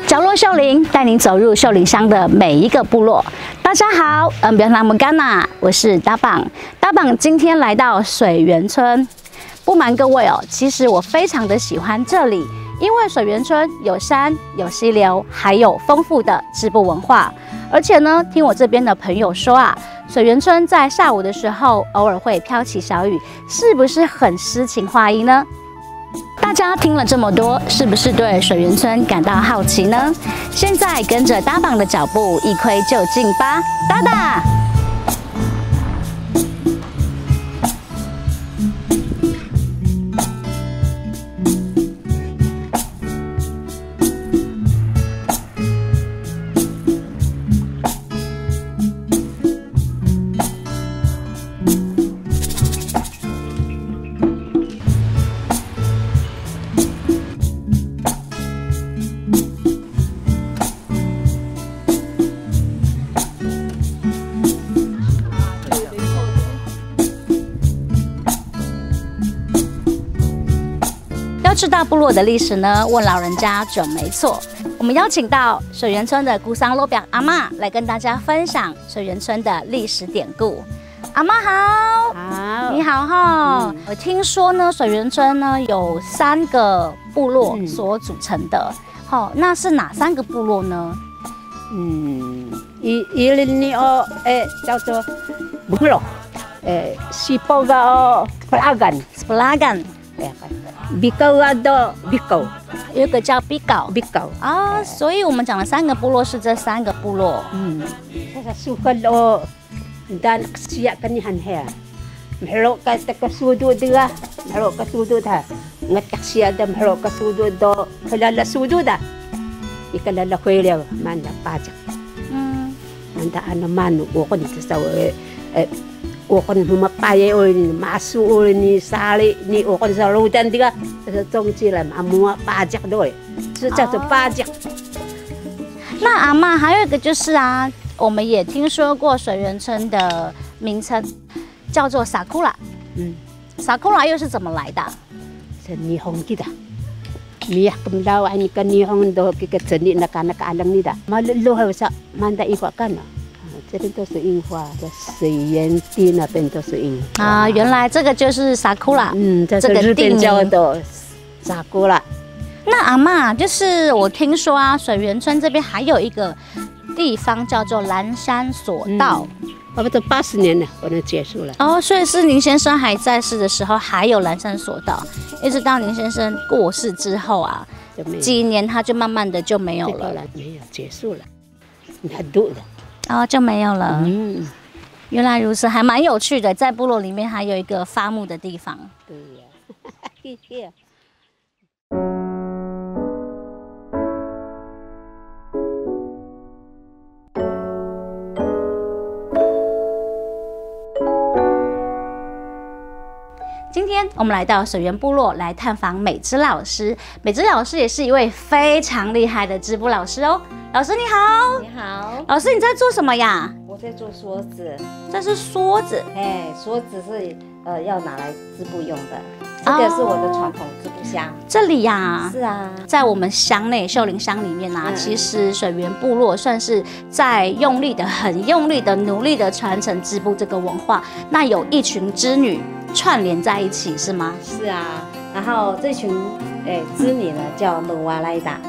角落秀林带您走入秀林乡的每一个部落。大家好，别拉姆干呐，我是大棒。大棒今天来到水源村，不瞒各位哦，其实我非常的喜欢这里，因为水源村有山有溪流，还有丰富的织布文化。而且呢，听我这边的朋友说啊，水源村在下午的时候偶尔会飘起小雨，是不是很诗情画意呢？大家听了这么多，是不是对水源村感到好奇呢？现在跟着搭档的脚步，一窥究竟吧，搭档！知道部落的历史呢？问老人家准没错。我们邀请到水源村的姑桑罗表阿嬷来跟大家分享水源村的历史典故。阿嬷好，好，你好哈。我听说呢，水源村呢有3个部落所组成的。好，那是哪3个部落呢？102叫做部落，Sipoga Pelagan。Bikaw do Bikaw， 有一个叫 Bikaw 啊， 所以我们讲的3个部落是这3个部落。Sa sukad o dan siya kanihan he. Mahlo ka takasudo diga, mahlo ka sudo ta. Ngatak siya da mahlo ka sudo do kalala sudo da. Ikalala kwelya manda pajak. Manda anaman ko ko dito sa Okon humapaya o ni masu o ni sali ni okon sa ludan diga sa zongjilan amua pajak doy， 是叫做pajak。那阿嬷还有一个就是啊，我们也听说过水源村的名称叫做sakura。sakura 又是怎么来的？是Nihon kita。Miyak kumdaw ani kan Nihon do kikat seni nakaalang nida. Maluluhaw sa manda ikwa kana。这边都是樱花，在水源地那边都是樱花啊。原来这个就是sakura，这个日本叫做sakura。那阿嬷，就是我听说啊，水源村这边还有一个地方叫做蓝山索道，差不多80年了，我都结束了。哦，所以是林先生还在世的时候还有蓝山索道，一直到林先生过世之后啊，几年他就慢慢的就没有了，没有结束了，很多的。哦，就没有了。原来如此，还蛮有趣的。在部落里面还有一个发木的地方。对呀，谢谢。今天我们来到水源部落来探访美芝老师。美芝老师也是一位非常厉害的织布老师哦。老师你好，你好，老师你在做什么呀？我在做梭子，这是梭子，梭子是要拿来织布用的，这个是我的传统织布箱。这里呀，是啊，在我们乡内秀林乡里面啊，其实水源部落算是在很用力的努力的传承织布这个文化。那有一群织女串联在一起是吗？是啊，然后这群织女呢叫蒙瓦莱达。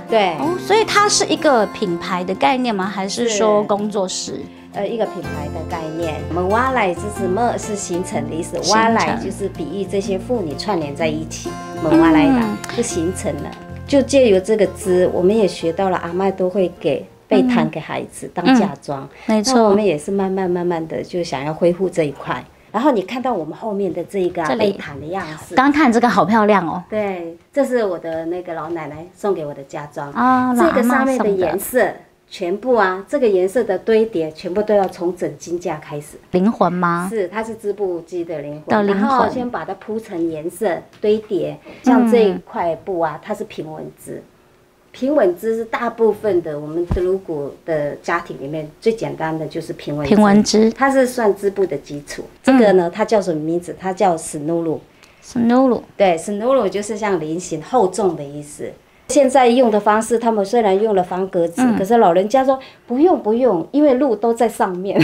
对哦，所以它是一个品牌的概念吗？还是说工作室？一个品牌的概念。蒙瓦莱就是么是形成的意思，瓦莱就是比喻这些妇女串联在一起，蒙瓦莱达就形成了。就借由这个织，我们也学到了阿嬷都会给被弹给孩子当嫁妆，没错。我们也是慢慢的就想要恢复这一块。然后你看到我们后面的这个杯坛的样式，刚刚看这个好漂亮哦。对，这是我的那个老奶奶送给我的嫁妆啊，这个上面的颜色。全部啊，这个颜色的堆叠，全部都要从整金架开始。灵魂吗？是，它是织布机的灵魂。然后先把它铺成颜色堆叠，像这一块布啊，它是平纹织。平纹织是大部分的我们德鲁古的家庭里面最简单的就是平纹织，它是算织布的基础。这个呢，它叫什么名字？它叫史努鲁。史努鲁，对，史努鲁就是像菱形厚重的意思。现在用的方式，他们虽然用了方格子，可是老人家说不用，因为路都在上面，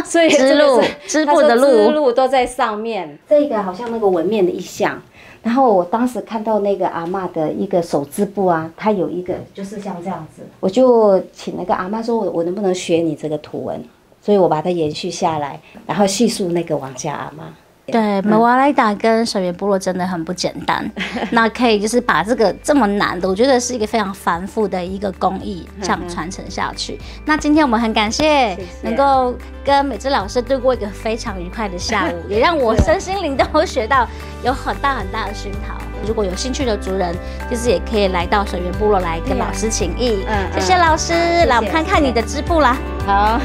所以织布的路都在上面。这个好像那个纹面的意象。然后我当时看到那个阿嬷的一个手织布啊，它有一个就是像这样子，我就请那个阿嬷说，我能不能学你这个图文？所以我把它延续下来，然后叙述那个王家阿嬷。对，美瓦莱达跟水源部落真的很不简单。那可以就是把这个这么难的，我觉得是一个非常繁复的一个工艺，这样传承下去。那今天我们很感谢能够跟美芝老师度过一个非常愉快的下午，也让我身心灵都学到有很大的熏陶。如果有兴趣的族人，就是也可以来到水源部落来跟老师请益。谢谢老师，来我们看看你的织布啦。好。